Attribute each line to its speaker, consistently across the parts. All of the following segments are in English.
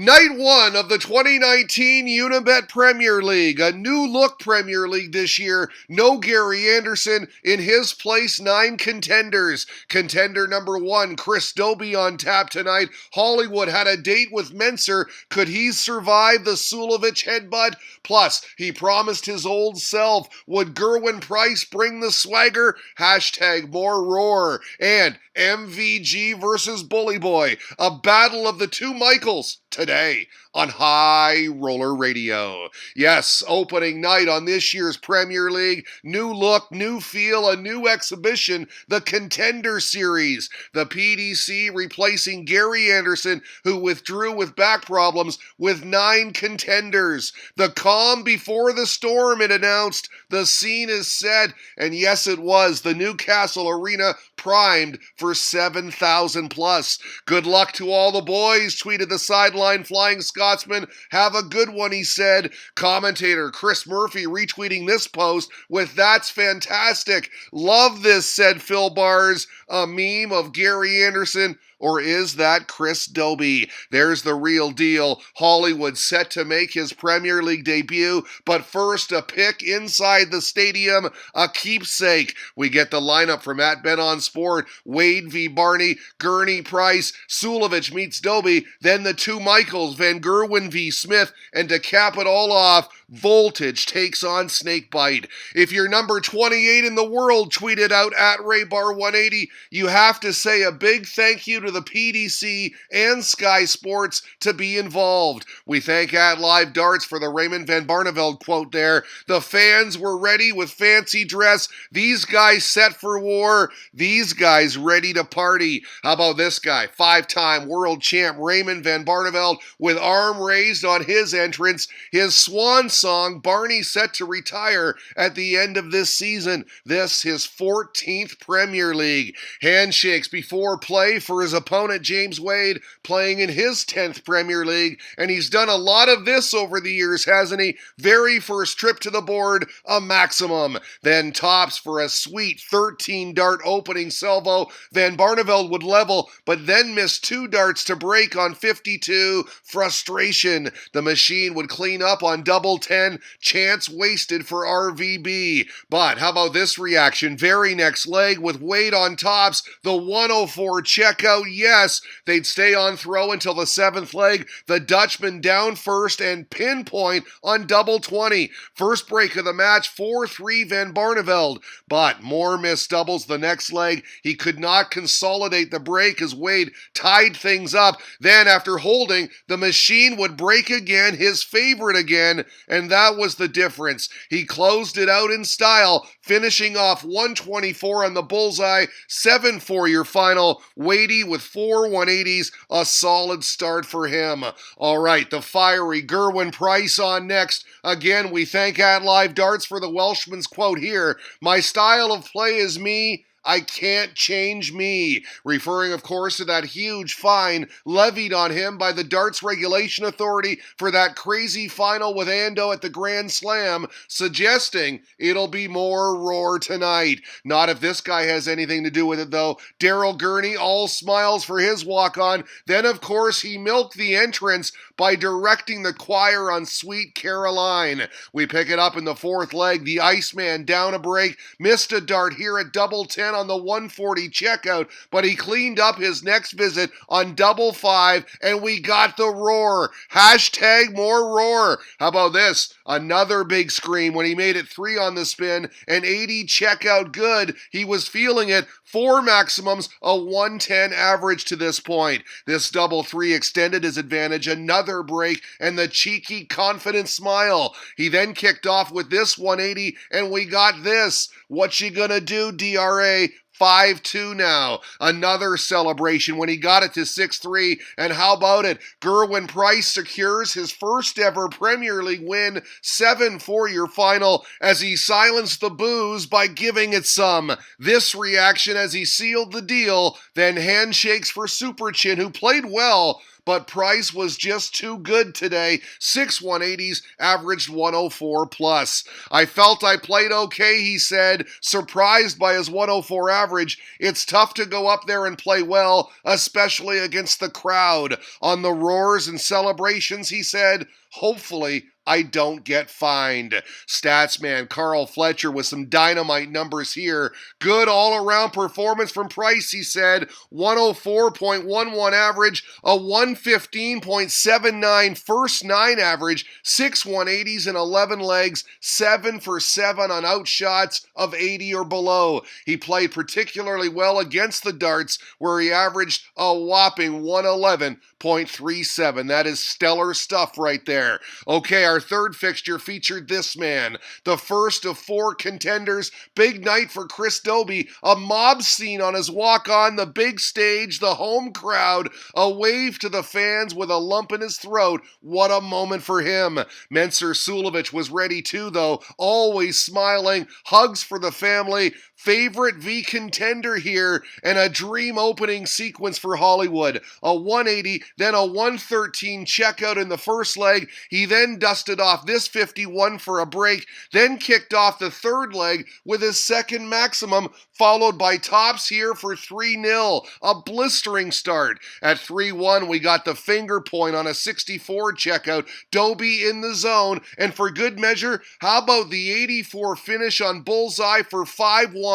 Speaker 1: Night one of the 2019 Unibet Premier League, a new look Premier League this year. No Gary Anderson, in his place 9 contenders. Contender number 1, Chris Dobie on tap tonight. Hollywood had a date with Menser. Could he survive the Sulovic headbutt? Plus, he promised his old self. Would Gerwin Price bring the swagger? Hashtag more roar. And MVG versus Bully Boy, a battle of the two Michaels today on High Roller Radio. Yes, opening night on this year's Premier League. New look, new feel, a new exhibition, the Contender Series. The PDC replacing Gary Anderson, who withdrew with back problems, with 9 contenders. The calm before the storm, it announced. The scene is set, and yes, it was. The Newcastle Arena primed for 7,000 plus. Good luck to all the boys, tweeted the sideline flying Scotsman. Have a good one, he said. Commentator Chris Murphy retweeting this post with "That's fantastic. Love this," said Phil Bars. A meme of Gary Anderson. Or is that Chris Dobie? There's the real deal. Hollywood set to make his Premier League debut, but first a pick inside the stadium, a keepsake. We get the lineup from @BetOnSport. Wade v. Barney, Gurney Price, Sulovic meets Dobie, then the two Michaels, Van Gerwen v. Smith, and to cap it all off, Voltage takes on Snakebite. If you're number 28 in the world, tweeted out @RayBar180, you have to say a big thank you to the PDC and Sky Sports to be involved. We thank @Live Darts for the Raymond Van Barneveld quote there. The fans were ready with fancy dress. These guys set for war. These guys ready to party. How about this guy? 5-time world champ Raymond Van Barneveld with arm raised on his entrance. His swan song, Barney set to retire at the end of this season. This his 14th Premier League. Handshakes before play for his opponent James Wade, playing in his 10th Premier League, and he's done a lot of this over the years, hasn't he? Very first trip to the board, a maximum. Then tops for a sweet 13-dart opening salvo. Van Barneveld would level, but then miss 2 darts to break on 52. Frustration. The machine would clean up on double 10. Chance wasted for RVB. But how about this reaction? Very next leg with Wade on tops. The 104 checkout. Yes, they'd stay on throw until the 7th leg. The Dutchman down first and pinpoint on double 20. First break of the match, 4-3 Van Barneveld. But more missed doubles the next leg. He could not consolidate the break as Wade tied things up. Then after holding, the machine would break again, his favorite again, and that was the difference. He closed it out in style, finishing off 124 on the bullseye, 7-4 your final. Wadey with 4 180s, a solid start for him. All right, the fiery Gerwin Price on next. Again, we thank @Live Darts for the Welshman's quote here. "My style of play is me. I can't change me," referring, of course, to that huge fine levied on him by the Darts Regulation Authority for that crazy final with Ando at the Grand Slam, suggesting it'll be more roar tonight. Not if this guy has anything to do with it, though. Daryl Gurney, all smiles for his walk-on. Then, of course, he milked the entrance by directing the choir on Sweet Caroline. We pick it up in the 4th leg. The Iceman down a break, missed a dart here at double 10 on the 140 checkout, but he cleaned up his next visit on double 5, and we got the roar. Hashtag more roar. How about this? Another big scream when he made it 3 on the spin, an 80 checkout good. He was feeling it. 4 maximums, a 110 average to this point. This double 3 extended his advantage, another break, and the cheeky, confident smile. He then kicked off with this 180, and we got this. What you gonna do, DRA? 5-2 now. Another celebration when he got it to 6-3. And how about it? Gerwin Price secures his first ever Premier League win, 7-4 your final, as he silenced the boos by giving it some. This reaction as he sealed the deal, then handshakes for Superchin, who played well, but Price was just too good today. 6 180s, averaged 104 plus. I felt I played okay, he said, surprised by his 104 average. It's tough to go up there and play well, especially against the crowd. On the roars and celebrations, he said, hopefully I don't get fined. Statsman Carl Fletcher with some dynamite numbers here. Good all-around performance from Price, he said. 104.11 average, a 115.79 first 9 average, 6 180s and 11 legs, 7 for 7 on outshots of 80 or below. He played particularly well against the darts, where he averaged a whopping 111.37. That is stellar stuff right there. Okay, our third fixture featured this man, the first of 4 contenders. Big night for Chris Dobie, a mob scene on his walk-on, the big stage, the home crowd, a wave to the fans with a lump in his throat. What a moment for him. Mensur Suljovic was ready too, though, always smiling, hugs for the family. Favorite V contender here, and a dream opening sequence for Hollywood. A 180, then a 113 checkout in the first leg. He then dusted off this 51 for a break, then kicked off the third leg with his second maximum, followed by tops here for 3-0. A blistering start. At 3-1, we got the finger point on a 64 checkout. Dobie in the zone, and for good measure, how about the 84 finish on bullseye for 5-1?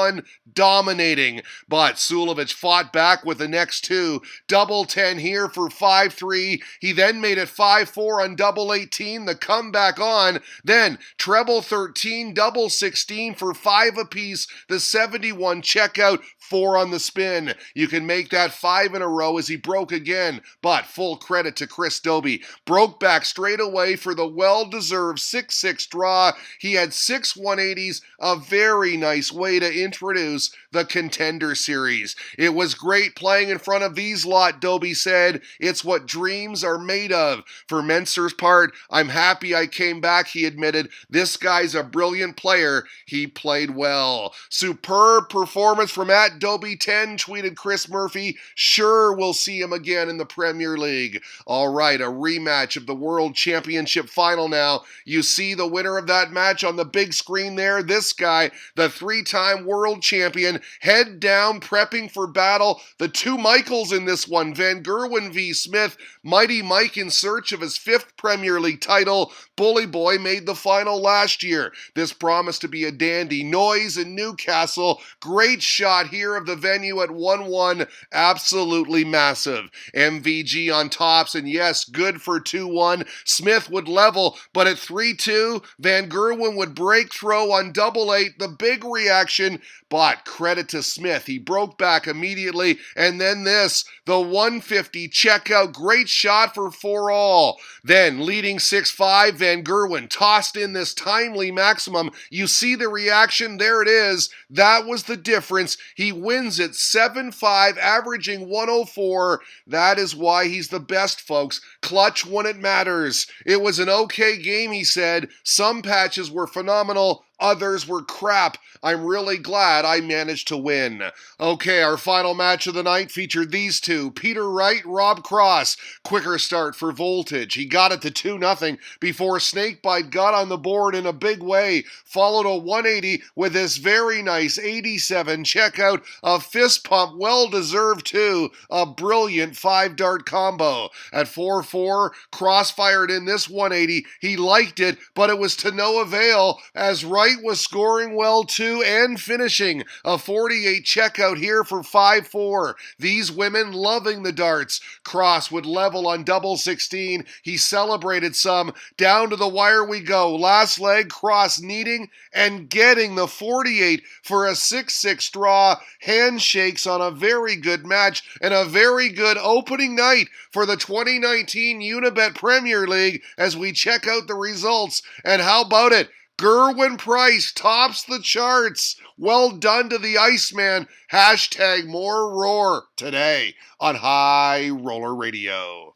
Speaker 1: Dominating, but Suljovic fought back with the next 2. Double 10 here for 5-3. He then made it 5-4 on double 18, the comeback on. Then treble 13, double 16 for 5 apiece, the 71 checkout, 4 on the spin. You can make that 5 in a row as he broke again, but full credit to Chris Dobie. Broke back straight away for the well-deserved 6-6 draw. He had 6 180s, a very nice way to introduce the Contender Series. It was great playing in front of these lot, Dobie said. It's what dreams are made of. For Mensur's part, I'm happy I came back, he admitted. This guy's a brilliant player. He played well. Superb performance from @Dobie10, tweeted Chris Murphy. Sure, we'll see him again in the Premier League. All right, a rematch of the World Championship final now. You see the winner of that match on the big screen there. This guy, the 3-time world champion, head down, prepping for battle. The 2 Michaels in this one, Van Gerwen v. Smith. Mighty Mike in search of his 5th Premier League title. Bully Boy made the final last year. This promised to be a dandy. Noise in Newcastle. Great shot here of the venue at 1-1. Absolutely massive. MVG on tops, and yes, good for 2-1. Smith would level, but at 3-2, Van Gerwen would break throw on double 8. The big reaction, but credit to Smith. He broke back immediately, and then this, the 150 checkout. Great shot for 4-all. Then, leading 6-5, Van Gerwen tossed in this timely maximum. You see the reaction? There it is. That was the difference. He wins it 7-5, averaging 104. That is why he's the best, folks. Clutch when it matters. It was an okay game, he said. Some patches were phenomenal. Others were crap. I'm really glad I managed to win. Okay, our final match of the night featured these two. Peter Wright, Rob Cross. Quicker start for Voltage. He got it to 2-0 before Snakebite got on the board in a big way. Followed a 180 with this very nice 87 checkout. A fist pump, well-deserved too. A brilliant 5-dart combo. At 4-4, Cross fired in this 180. He liked it, but it was to no avail as Wright was scoring well too and finishing a 48 checkout here for 5-4. These women loving the darts. Cross would level on double 16. He celebrated some. Down to the wire we go. Last leg, Cross needing and getting the 48 for a 6-6 draw. Handshakes on a very good match and a very good opening night for the 2019 Unibet Premier League as we check out the results. And how about it? Gerwin Price tops the charts. Well done to the Iceman. Hashtag more roar today on High Roller Radio.